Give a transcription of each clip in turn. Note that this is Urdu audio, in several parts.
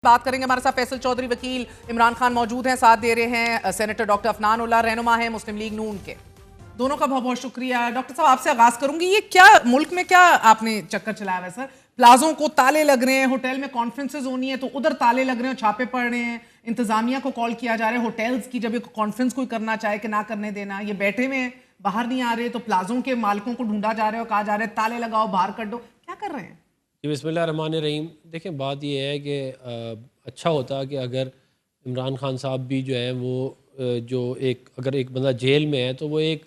بات کریں گے ہمارے ساتھ فیصل چودھری وکیل عمران خان موجود ہیں، ساتھ دے رہے ہیں سینیٹر ڈاکٹر عفنان اللہ رہنما ہیں مسلم لیگ نون کے. دونوں کا بہت بہت شکریہ. ڈاکٹر صاحب آپ سے آغاز کروں گی، یہ کیا ملک میں کیا آپ نے چکر چلایا ہوا ہے سر؟ پلازوں کو تالے لگ رہے ہیں، ہوٹل میں کانفرنسز ہونی ہے تو ادھر تالے لگ رہے ہیں، چھاپے پڑ رہے ہیں، انتظامیہ کو کال کیا جا رہا ہے ہوٹلز کی جب ایک کانفرنس کوئی کرنا چاہے کہ نہ کرنے دینا، یہ بیٹھے ہوئے ہیں باہر نہیں آ رہے تو پلازوں کے مالکوں کو ڈھونڈا جا رہا ہے اور کہا جا رہا ہے تالے لگاؤ باہر کر دو. کیا کر رہے ہیں؟ بسم اللہ الرحمن الرحیم. دیکھیں بات یہ ہے کہ اچھا ہوتا کہ اگر عمران خان صاحب بھی جو ہے وہ اگر ایک بندہ جیل میں ہے تو وہ ایک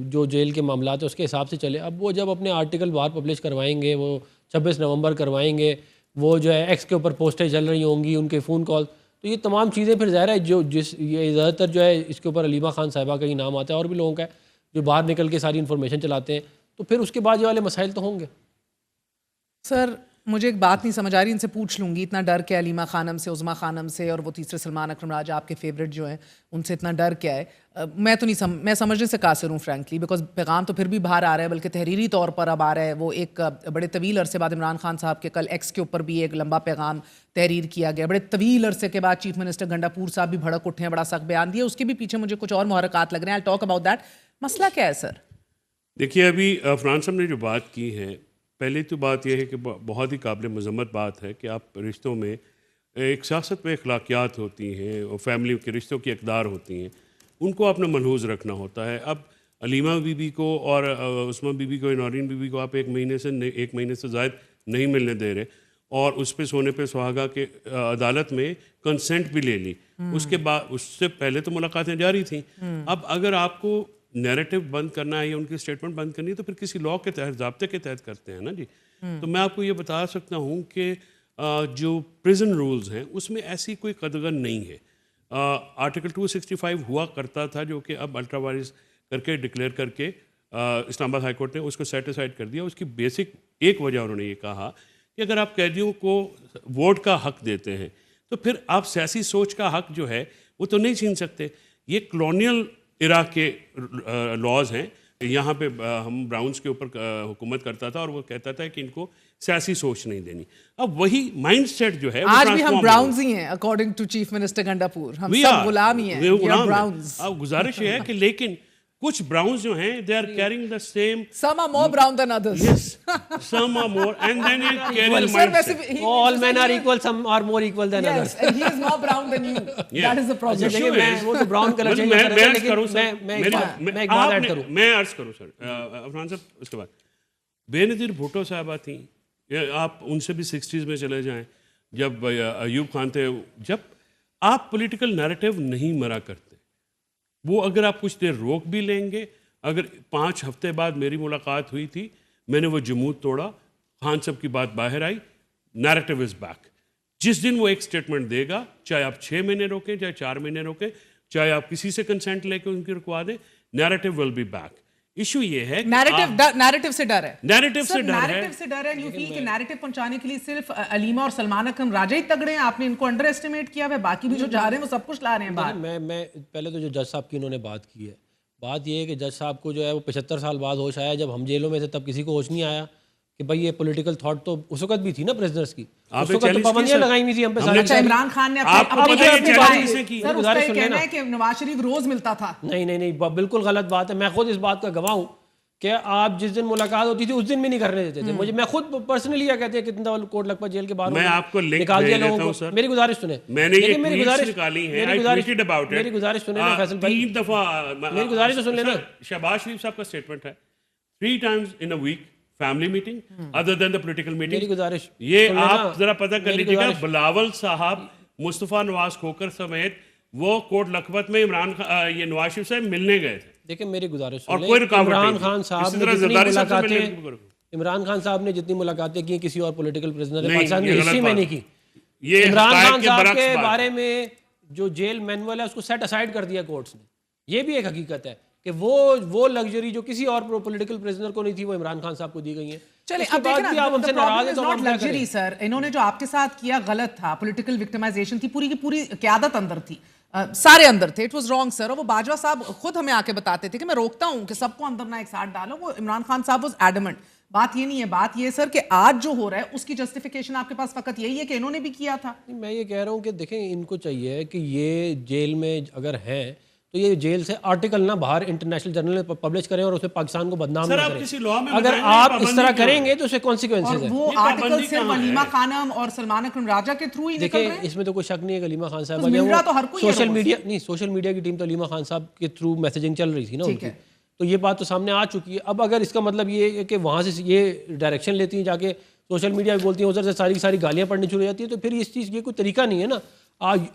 جو جیل کے معاملات ہیں اس کے حساب سے چلے. اب وہ جب اپنے آرٹیکل باہر پبلش کروائیں گے، وہ 26 نومبر کروائیں گے، وہ جو ہے ایکس کے اوپر پوسٹیں چل رہی ہوں گی، ان کے فون کال، تو یہ تمام چیزیں پھر ظاہر ہے یہ زیادہ تر جو ہے اس کے اوپر علیمہ خان صاحبہ کا ہی نام آتا ہے اور بھی لوگوں کا ہے جو باہر نکل کے ساری انفارمیشن چلاتے ہیں، تو پھر اس کے بعد یہ والے مسائل تو ہوں گے. سر مجھے ایک بات نہیں سمجھ آ رہی، ان سے پوچھ لوں گی. اتنا ڈر کیا علیمہ خانم سے، عظمیٰ خانم سے، اور وہ تیسرے سلمان اکرم راجہ آپ کے فیوریٹ جو ہیں ان سے اتنا ڈر کیا ہے؟ میں تو نہیں میں سمجھنے سے قاصر ہوں فرینکلی، بیکاز پیغام تو پھر بھی باہر آ رہا ہے، بلکہ تحریری طور پر اب آ رہا ہے. وہ ایک بڑے طویل عرصے بعد عمران خان صاحب کے کل ایکس کے اوپر بھی ایک لمبا پیغام تحریر کیا گیا، بڑے طویل عرصے کے بعد چیف منسٹر گنڈا پور صاحب بھی بھڑک اٹھے ہیں، بڑا سخت بیان دیا. اس کے بھی پیچھے مجھے کچھ اور محرکات لگ رہے ہیں. I'll talk about that. مسئلہ کیا ہے سر؟ دیکھیے ابھی عفنان صاحب نے جو بات کی ہے، پہلے تو بات یہ ہے کہ بہت ہی قابل مذمت بات ہے کہ آپ رشتوں میں ایک سیاست میں اخلاقیات ہوتی ہیں اور فیملی کے رشتوں کی اقدار ہوتی ہیں، ان کو آپ نے ملحوظ رکھنا ہوتا ہے. اب علیمہ بی بی کو اور عصمہ بی بی کو، نورین بی بی کو آپ ایک مہینے سے زائد نہیں ملنے دے رہے اور اس پہ سونے پہ سہاگا کے عدالت میں کنسنٹ بھی لے لی. اس کے بعد اس سے پہلے تو ملاقاتیں جاری تھیں. اب اگر آپ کو نیریٹو بند کرنا ہے یا ان کی اسٹیٹمنٹ بند کرنی ہے تو پھر کسی لاء کے تحت، ضابطے کے تحت کرتے ہیں نا جی. تو میں آپ کو یہ بتا سکتا ہوں کہ جو پریزن رولز ہیں اس میں ایسی کوئی قدغن نہیں ہے. آرٹیکل 265 ہوا کرتا تھا جو کہ اب الٹرا وائرس کر کے ڈکلیئر کر کے اسلام آباد ہائی کورٹ نے اس کو سیٹیسفائڈ کر دیا. اس کی بیسک ایک وجہ انہوں نے یہ کہا کہ اگر آپ قیدیوں کو ووٹ کا حق دیتے ہیں تو پھر آپ سیاسی سوچ کا حق جو ہے وہ تو نہیں چھین سکتے. یہ کلونیل ایرا کے لاز ہیں. یہاں پہ ہم براؤنز کے اوپر حکومت کرتا تھا اور وہ کہتا تھا کہ ان کو سیاسی سوچ نہیں دینی. اب وہی مائنڈ سیٹ جو ہے آج بھی ہم براؤنز ہی ہیں اکارڈنگ ٹو چیف منسٹر گنڈا پور، ہم سب غلام ہی ہیں. اب گزارش یہ ہے کہ لیکن کچھ براؤنز جو ہیں they are carrying the same, some are more brown than others. Yes, some are more, and then you carry the mindset. All men are equal, some are more equal than others. Yes, and he is more brown than you. That is the problem. وہ تو براؤن کلر چینج کرتا ہے. لیکن میں ایک بات ایڈ کروں. میں عرض کروں سر عفنان صاحب. اس کے بعد بے نظیر بھٹو صاحبہ تھیں، آپ ان سے بھی 60s میں چلے جائیں، جب ایوب خان تھے. جب آپ پولیٹیکل نیریٹو نہیں مرا کرتے، وہ اگر آپ کچھ دیر روک بھی لیں گے. اگر 5 ہفتے بعد میری ملاقات ہوئی تھی، میں نے وہ جمود توڑا، خان صاحب کی بات باہر آئی، نیریٹو از بیک. جس دن وہ ایک سٹیٹمنٹ دے گا، چاہے آپ 6 مہینے روکیں، چاہے 4 مہینے روکیں، چاہے آپ کسی سے کنسنٹ لے کے ان کی رکوا دیں، narrative will be back. Issue یہ ہے نیریٹو سے ڈر ہے. نیریٹو سے ڈر ہے. یو فیل کہ نیریٹو پہنچانے کے لیے صرف علیمہ اور سلمان اکرم راجہ ہی تگڑے ہیں؟ آپ نے ان کو انڈر ایسٹیمیٹ کیا ہے؟ باقی بھی جو جا رہے ہیں وہ سب کچھ لا رہے ہیں باہر. میں پہلے تو جو جج صاحب کی انہوں نے بات کی ہے، بات یہ ہے کہ جج صاحب کو جو ہے وہ 75 سال بعد ہوش آیا. جب ہم جیلوں میں تھے تب کسی کو ہوش نہیں آیا کہ بھائی یہ پولیٹیکل تھاٹ تو اس وقت بھی تھی نا پریزنرز کی، اس وقت تو پابندیاں لگائی ہوئی تھی ہم پہ ساری. اچھا عمران خان نے نواز شریف روز ملتا تھا. نہیں بالکل غلط بات ہے. میں خود اس بات کا گواہ ہوں کہ آپ جس دن ملاقات ہوتی تھی اس دن بھی نہیں کرنے دیتے تھے. میں خود پرسنلی کیا کہتے ہیں کتنا کوٹ لکھپت جیل کے باہر میں آپ کو لنک نکال دیا لوگوں کو. میری گزارش سنیں، میں نے یہ ٹویٹس نکالی ہیں، میری گزارش سنیں نا فیصل بھائی، 3 دفعہ میری گزارش تو سن لینا. شہباز شریف صاحب کا سٹیٹمنٹ ہے 3 times in a week family meeting other than the political meeting. میری گزارش یہ آپ ذرا پتہ کر لیجیے گا. بلاول صاحب، مصطفیٰ نواز کھوکر سمیت وہ کوٹ لکھپت میں یہ نواز شریف سے ملنے گئے تھے. دیکھیں میری گزارش اور کوئی رکاوٹ نہیں. عمران خان صاحب نے جتنی ملاقاتیں کی کسی اور پولیٹیکل پریزنر نے پاکستان کی ہسٹری میں نہیں کی. عمران خان صاحب کے بارے میں جو جیل مینول ہے اس کو سیٹ اسائڈ کر دیا کورٹس نے. یہ بھی ایک حقیقت ہے کہ وہ لگژری جو کسی اور پولیٹیکل پریزنر کو نہیں تھی وہ عمران خان صاحب کو دی گئی ہیں. چلیں اب دیکھیں نا، the problem is not luxury سر. انہوں نے جو آپ کے ساتھ کیا غلط تھا، پولیٹیکل وکٹمائزیشن تھی، پوری کی پوری قیادت اندر تھی، سارے اندر تھے. اٹ واز رانگ سر. اور وہ باجوہ صاحب خود ہمیں آ کے بتاتے تھے کہ میں روکتا ہوں کہ سب کو اندر نہ ایک ساتھ ڈالو. وہ عمران خان صاحب واز ایڈمنٹ. بات یہ نہیں ہے. بات یہ سر کہ آج جو ہو رہا ہے اس کی جسٹیفیکیشن آپ کے پاس فقط یہی ہے کہ انہوں نے بھی کیا تھا. میں یہ کہہ رہا ہوں کہ دیکھیں ان کو چاہیے کہ یہ جیل میں اگر ہیں تو یہ جیل سے آرٹیکل نہ باہر انٹرنیشنل جرنل میں پبلش کریں اور اس میں پاکستان کو بدنام نہ کریں. اگر آپ اس طرح کریں گے تو اس سے کانسیکوینسز ہیں. وہ آرٹیکل صرف علیمہ خانم اور سلمان اکرم راجہ کے تھرو ہی نکل رہے ہیں. اس میں تو کوئی شک نہیں ہے کہ علیمہ خان صاحب سوشل میڈیا نہیں سوشل میڈیا کی ٹیم تو علیمہ خان صاحب کے تھرو میسیجنگ چل رہی تھی نا ان کی, تو یہ بات تو سامنے آ چکی ہے. اب اگر اس کا مطلب یہ ہے کہ وہاں سے یہ ڈائریکشن لیتی ہیں جا کے سوشل میڈیا بولتی ہیں, ادھر سے ساری ساری گالیاں پڑھنی شروع ہو جاتی ہیں, تو پھر اس چیز یہ کوئی طریقہ نہیں ہے نا.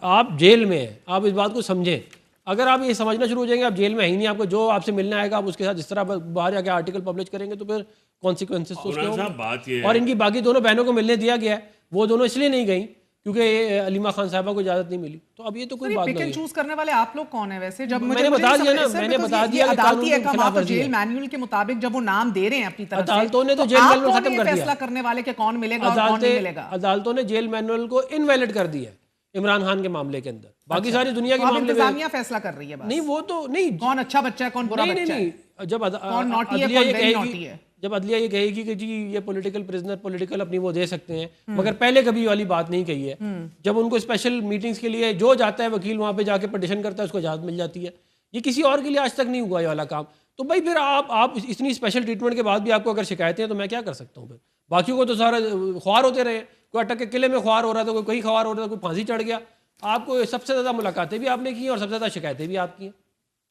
آپ جیل میں ہیں, آپ اس بات کو سمجھیں. اگر آپ یہ سمجھنا شروع ہو جائیں گے آپ جیل میں ہی نہیں, آپ کو جو آپ سے ملنا آئے گا آپ اس کے ساتھ اس طرح باہر جا کے آرٹیکل پبلش کریں گے تو پھر کانسیکوینسز تو اس کے ہوں گے. اور ان کی باقی دونوں بہنوں کو ملنے دیا گیا ہے, وہ دونوں اس لیے نہیں گئیں کیونکہ علیمہ خان صاحبہ کو اجازت نہیں ملی. تو اب یہ تو کوئی بات نہیں. پک اینڈ چوز کرنے والے آپ لوگ کون ہیں ویسے؟ جب میں نے بتا دیا نا, میں نے بتا دیا کہ عدالتی احکامات اور جیل مینول کے مطابق جب وہ نام دے رہے ہیں اپنی طرف سے, عدالتوں نے تو جیل مینول ختم کر دیا. فیصلہ کرنے والے کہ کون ملے گا اور کون نہیں ملے گا. عدالتوں نے جیل مینول کو انویلڈ کر دیا عمران خان کے معاملے کے اندر. باقی ساری دنیا کے معاملے میں انتظامیہ فیصلہ کر رہی ہے. نہیں وہ تو نہیں, کون اچھا بچہ ہے کون برا بچہ ہے, جب کون نوٹی ہے کون ویری نوٹی ہے. جب عدلیہ یہ کہے گی کہ جی یہ پولیٹیکل پرزنر پولیٹیکل اپنی وہ دے سکتے ہیں, مگر پہلے کبھی والی بات نہیں کہی ہے. جب ان کو اسپیشل میٹنگز کے لیے جو جاتا ہے وکیل وہاں پہ جا کے پٹیشن کرتا ہے اس کو اجازت مل جاتی ہے. یہ کسی اور کے لیے آج تک نہیں ہوا یہ والا کام. تو بھائی پھر آپ اتنی اسپیشل ٹریٹمنٹ کے بعد بھی آپ کو اگر شکایتیں ہیں تو میں کیا کر سکتا ہوں. پھر باقیوں کو تو سارا خوار ہوتے رہے, کوئی اٹک کے قلعے میں خوار ہو رہا تھا, کوئی کہیں خوار ہو رہا تھا, کوئی پھانسی چڑھ گیا. آپ کو سب سے زیادہ ملاقاتیں بھی آپ نے کی ہیں اور سب سے زیادہ شکایتیں بھی آپ کی ہیں,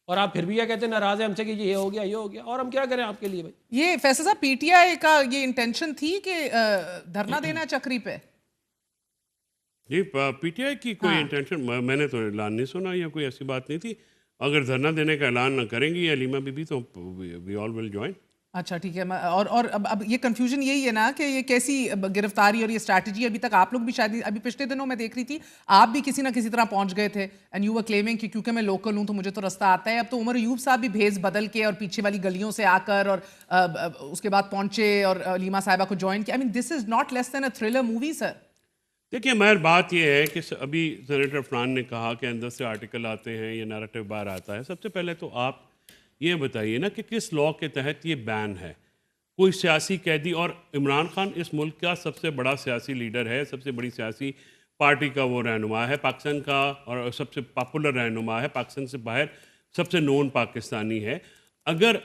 اور آپ پھر بھی کیا کہتے ہیں ناراض ہیں ہم سے کہ یہ ہو گیا یہ ہو گیا, اور ہم کیا کریں آپ کے لیے. بھائی یہ فیصل صاحب پی ٹی آئی کا یہ انٹینشن تھی کہ دھرنا دینا چکری پہ؟ جی پی ٹی آئی کی کوئی انٹینشن میں نے تو اعلان نہیں سنا یا کوئی ایسی بات نہیں تھی. اگر دھرنا دینے کا اعلان نہ کریں گی علیمہ بی بی تو وی آل ول جوائن. اچھا ٹھیک ہے. اور اب یہ کنفیوژن یہی ہے نا کہ یہ کیسی گرفتاری اور یہ اسٹریٹجی ابھی تک آپ لوگ بھی شاید ابھی پچھلے دنوں میں دیکھ رہی تھی آپ بھی کسی نہ کسی طرح پہنچ گئے تھے اینڈ یو ور کلیمنگ کہ کیونکہ میں لوکل ہوں تو مجھے تو رستہ آتا ہے. اب تو عمر ایوب صاحب بھی بھیس بدل کے اور پیچھے والی گلیوں سے آ کر اور اس کے بعد پہنچے اور علیمہ صاحبہ کو جوائن کیا. I mean this is not less than a thriller movie sir. دیکھیے مہر بات یہ ہے کہ ابھی سینیٹر عفنان نے کہا کہ اندر سے آرٹیکل آتے ہیں یا نیریٹو باہر آتا ہے. سب سے پہلے تو آپ یہ بتائیے نا کہ کس لاء کے تحت یہ بین ہے. کوئی سیاسی قیدی, اور عمران خان اس ملک کا سب سے بڑا سیاسی لیڈر ہے, سب سے بڑی سیاسی پارٹی کا وہ رہنما ہے پاکستان کا, اور سب سے پاپولر رہنما ہے پاکستان سے باہر, سب سے نون پاکستانی ہے. اگر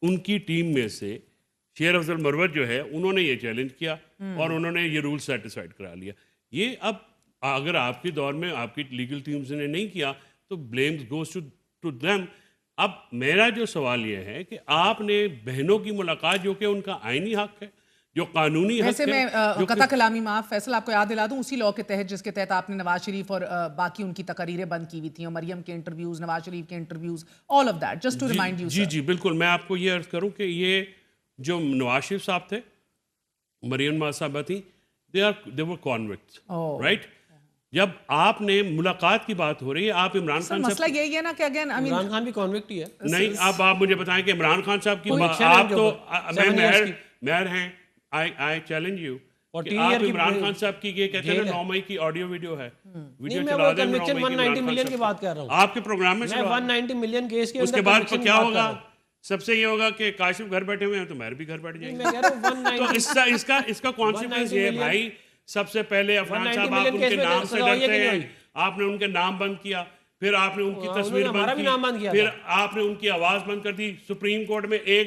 ان کی ٹیم میں سے شیر افضل مروت جو ہے انہوں نے یہ چیلنج کیا اور انہوں نے یہ رول سیٹسفائڈ کرا لیا, یہ اب اگر آپ کے دور میں آپ کی لیگل ٹیمز نے نہیں کیا تو بلیمز گوز ٹو دیم. اب میرا جو سوال یہ ہے کہ آپ نے بہنوں کی ملاقات جو کہ ان کا آئینی حق ہے, جو قانونی حق ہے. ویسے میں قطع کلامی معاف فیصل آپ کو یاد دلا دوں اسی لاء کے تحت جس کے تحت آپ نے نواز شریف اور باقی ان کی تقریریں بند کی ہوئی تھیں, اور مریم کے انٹرویوز, نواز شریف کے interviews, all of that, just to remind you. جی بالکل. میں آپ کو یہ عرض کروں کہ یہ جو نواز شریف صاحب تھے, مریم صاحبہ تھیں, they were convicts, right? جب آپ نے ملاقات کی بات ہو رہی ہے, آپ عمران خان صاحب, مسئلہ یہی ہے نا کہ اگین عمران خان بھی کنوکٹ ہی ہے. نہیں اب آپ مجھے بتائیں کہ عمران خان صاحب کی آپ تو مہر ہیں, I challenge you کہ آپ عمران خان صاحب کی یہ کہتے ہیں 9 مئی کی آڈیو ویڈیو ہے, ویڈیو چلا دیں 190 ملین کی بات کر رہا ہوں آپ کے پروگرام میں. 190 ملین کیس کے اس کے بعد کیا ہوگا؟ سب سے یہ ہوگا کہ کاشف گھر بیٹھے ہوئے ہیں تو مہر بھی گھر بیٹھ جائیں گے. تو اس کا کانسیکوینس یہ ہے بھائی, سب سے پہلے عفان صاحب آپ ان کے نام سے ڈرتے ہیں, آپ نے ان کے نام بند کیا, پھر آپ نے ان کی تصویر بند کی, پھر آپ نے ان کی آواز بند کر دی. سپریم کورٹ میں ایک